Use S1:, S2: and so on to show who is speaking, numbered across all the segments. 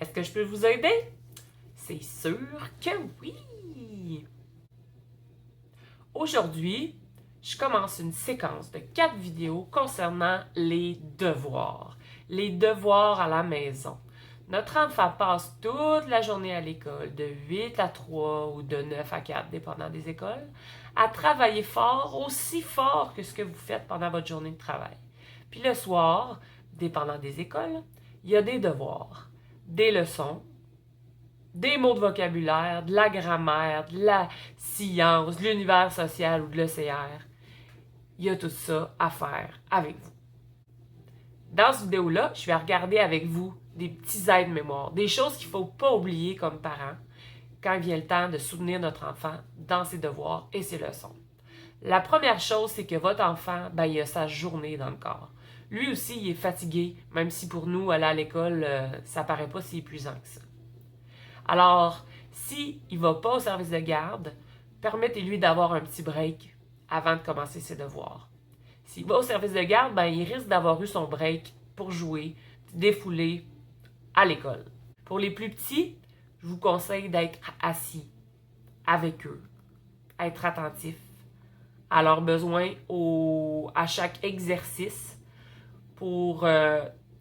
S1: Est-ce que je peux vous aider? C'est sûr que oui! Aujourd'hui, je commence une séquence de 4 vidéos concernant les devoirs. Les devoirs à la maison. Notre enfant passe toute la journée à l'école, de 8 à 3 ou de 9 à 4, dépendant des écoles, à travailler fort, aussi fort que ce que vous faites pendant votre journée de travail. Puis le soir, dépendant des écoles, il y a des devoirs, des leçons, des mots de vocabulaire, de la grammaire, de la science, de l'univers social ou de l'ECR. Il y a tout ça à faire avec vous. Dans cette vidéo-là, je vais regarder avec vous des petits aides-mémoire, des choses qu'il ne faut pas oublier comme parents quand vient le temps de soutenir notre enfant dans ses devoirs et ses leçons. La première chose, c'est que votre enfant, il a sa journée dans le corps. Lui aussi, il est fatigué, même si pour nous, aller à l'école, ça paraît pas si épuisant que ça. Alors, s'il ne va pas au service de garde, permettez-lui d'avoir un petit break avant de commencer ses devoirs. S'il va au service de garde, il risque d'avoir eu son break pour jouer, défouler à l'école. Pour les plus petits, je vous conseille d'être assis avec eux, être attentif à leurs besoins à chaque exercice pour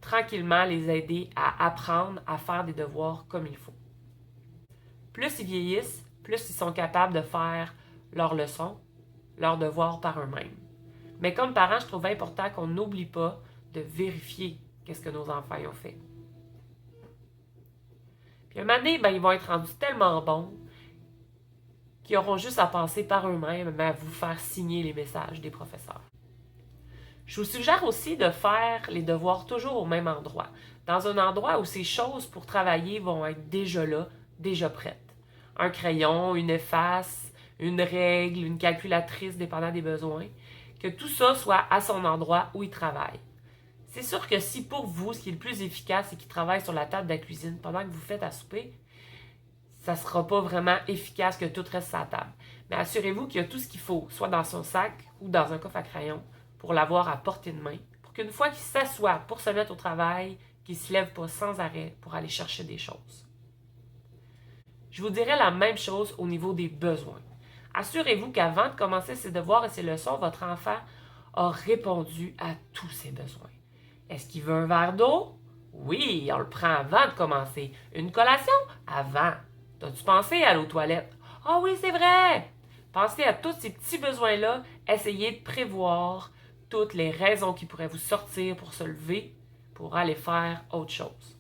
S1: tranquillement les aider à apprendre à faire des devoirs comme il faut. Plus ils vieillissent, plus ils sont capables de faire leurs leçons, leurs devoirs par eux-mêmes. Mais comme parents, je trouve important qu'on n'oublie pas de vérifier qu'est-ce que nos enfants ont fait. Puis un moment donné, ils vont être rendus tellement bons qu'ils auront juste à passer par eux-mêmes, à vous faire signer les messages des professeurs. Je vous suggère aussi de faire les devoirs toujours au même endroit, dans un endroit où ces choses pour travailler vont être déjà là, déjà prêtes. Un crayon, une efface, une règle, une calculatrice, dépendant des besoins, que tout ça soit à son endroit où il travaille. C'est sûr que si pour vous, ce qui est le plus efficace, c'est qu'il travaille sur la table de la cuisine pendant que vous faites à souper, ça ne sera pas vraiment efficace que tout reste sur la table. Mais assurez-vous qu'il y a tout ce qu'il faut, soit dans son sac ou dans un coffre à crayon, pour l'avoir à portée de main, pour qu'une fois qu'il s'assoit pour se mettre au travail, qu'il ne se lève pas sans arrêt pour aller chercher des choses. Je vous dirais la même chose au niveau des besoins. Assurez-vous qu'avant de commencer ses devoirs et ses leçons, votre enfant a répondu à tous ses besoins. Est-ce qu'il veut un verre d'eau? Oui, on le prend avant de commencer. Une collation? Avant. T'as-tu pensé à aller aux toilettes? Ah oui, c'est vrai! Pensez à tous ces petits besoins-là. Essayez de prévoir toutes les raisons qui pourraient vous sortir pour se lever, pour aller faire autre chose.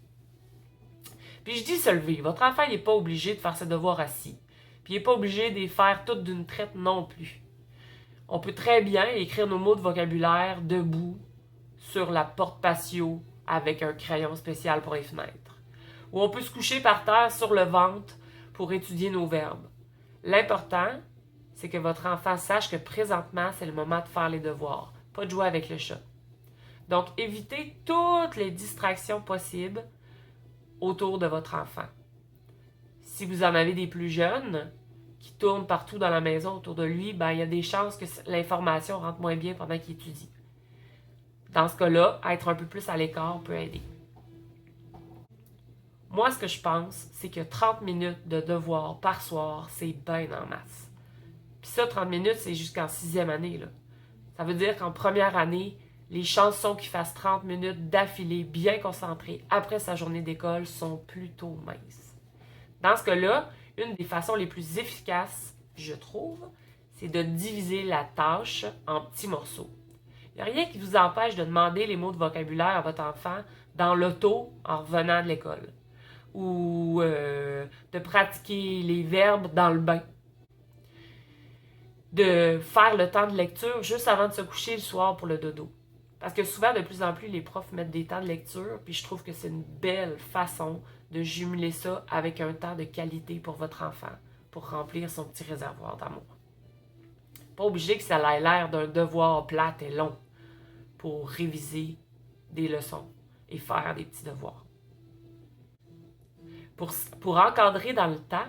S1: Puis je dis se lever. Votre enfant n'est pas obligé de faire ses devoirs assis. Puis il n'est pas obligé de les faire toutes d'une traite non plus. On peut très bien écrire nos mots de vocabulaire debout sur la porte patio avec un crayon spécial pour les fenêtres. Ou on peut se coucher par terre sur le ventre pour étudier nos verbes. L'important, c'est que votre enfant sache que présentement, c'est le moment de faire les devoirs, pas de jouer avec le chat. Donc, évitez toutes les distractions possibles autour de votre enfant. Si vous en avez des plus jeunes qui tournent partout dans la maison autour de lui, il y a des chances que l'information rentre moins bien pendant qu'il étudie. Dans ce cas-là, être un peu plus à l'écart peut aider. Moi, ce que je pense, c'est que 30 minutes de devoir par soir, c'est bien en masse. Puis ça, 30 minutes, c'est jusqu'en 6e année, là. Ça veut dire qu'en première année, les chances sont qu'il fasse 30 minutes d'affilée bien concentré après sa journée d'école sont plutôt minces. Dans ce cas-là, une des façons les plus efficaces, je trouve, c'est de diviser la tâche en petits morceaux. Il n'y a rien qui vous empêche de demander les mots de vocabulaire à votre enfant dans l'auto en revenant de l'école. Ou de pratiquer les verbes dans le bain. De faire le temps de lecture juste avant de se coucher le soir pour le dodo. Parce que souvent, de plus en plus, les profs mettent des temps de lecture, puis je trouve que c'est une belle façon de jumeler ça avec un temps de qualité pour votre enfant, pour remplir son petit réservoir d'amour. Pas obligé que ça ait l'air d'un devoir plate et long pour réviser des leçons et faire des petits devoirs. Pour encadrer dans le temps,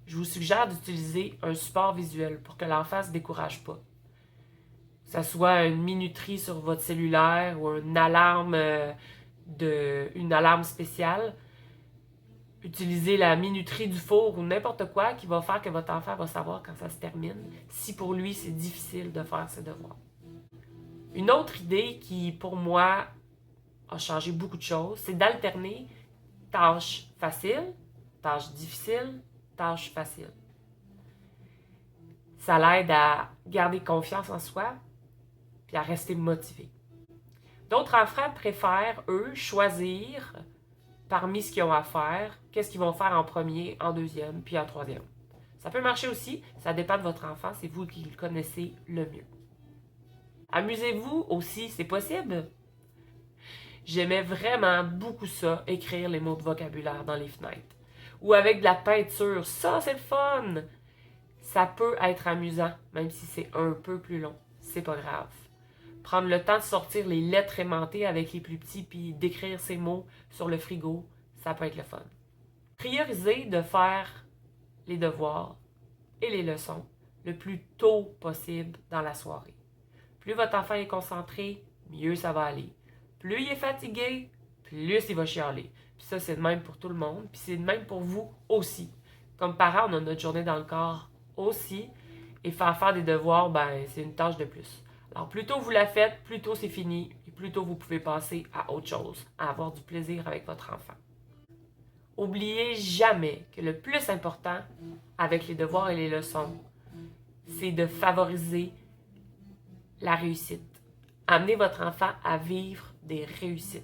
S1: je vous suggère d'utiliser un support visuel pour que l'enfant ne se décourage pas. Que ce soit une minuterie sur votre cellulaire ou une alarme spéciale. utiliser la minuterie du four ou n'importe quoi qui va faire que votre enfant va savoir quand ça se termine, si pour lui c'est difficile de faire ses devoirs. Une autre idée qui, pour moi, a changé beaucoup de choses, c'est d'alterner tâches faciles, tâches difficiles, tâches faciles. Ça l'aide à garder confiance en soi puis à rester motivé. D'autres enfants préfèrent, eux, choisir parmi ce qu'ils ont à faire, qu'est-ce qu'ils vont faire en premier, en deuxième, puis en troisième. Ça peut marcher aussi, ça dépend de votre enfant, c'est vous qui le connaissez le mieux. Amusez-vous aussi, c'est possible. J'aimais vraiment beaucoup ça, écrire les mots de vocabulaire dans les fenêtres. Ou avec de la peinture, ça c'est le fun! Ça peut être amusant, même si c'est un peu plus long, c'est pas grave. Prendre le temps de sortir les lettres aimantées avec les plus petits puis d'écrire ces mots sur le frigo, ça peut être le fun. Priorisez de faire les devoirs et les leçons le plus tôt possible dans la soirée. Plus votre enfant est concentré, mieux ça va aller. Plus il est fatigué, plus il va chialer. Puis ça, c'est de même pour tout le monde, puis c'est de même pour vous aussi. Comme parents, on a notre journée dans le corps aussi, et faire des devoirs, c'est une tâche de plus. Alors, plus tôt vous la faites, plus tôt c'est fini, et plus tôt vous pouvez passer à autre chose, à avoir du plaisir avec votre enfant. Oubliez jamais que le plus important avec les devoirs et les leçons, c'est de favoriser la réussite. Amenez votre enfant à vivre des réussites.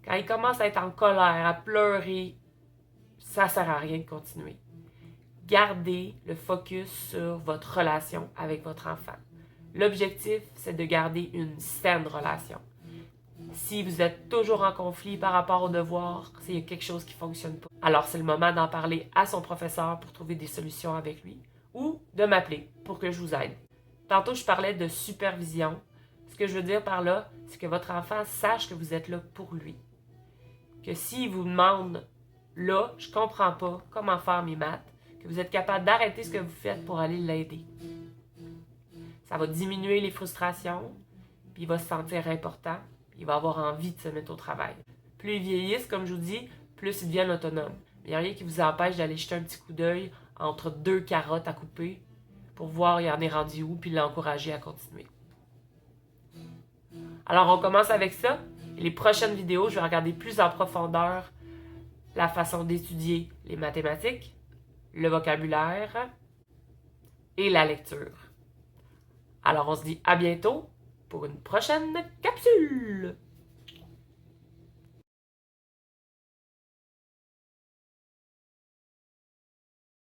S1: Quand il commence à être en colère, à pleurer, ça ne sert à rien de continuer. Gardez le focus sur votre relation avec votre enfant. L'objectif, c'est de garder une saine relation. Si vous êtes toujours en conflit par rapport aux devoirs, s'il y a quelque chose qui ne fonctionne pas, alors c'est le moment d'en parler à son professeur pour trouver des solutions avec lui ou de m'appeler pour que je vous aide. Tantôt, je parlais de supervision. Ce que je veux dire par là, c'est que votre enfant sache que vous êtes là pour lui. Que s'il vous demande, là, je comprends pas comment faire mes maths, que vous êtes capable d'arrêter ce que vous faites pour aller l'aider. Ça va diminuer les frustrations, puis il va se sentir important, puis il va avoir envie de se mettre au travail. Plus ils vieillissent, comme je vous dis, plus ils deviennent autonomes. Il n'y a rien qui vous empêche d'aller jeter un petit coup d'œil entre 2 carottes à couper pour voir il en est rendu où, puis l'encourager à continuer. Alors, on commence avec ça. Et les prochaines vidéos, je vais regarder plus en profondeur la façon d'étudier les mathématiques, le vocabulaire et la lecture. Alors, on se dit à bientôt pour une prochaine capsule!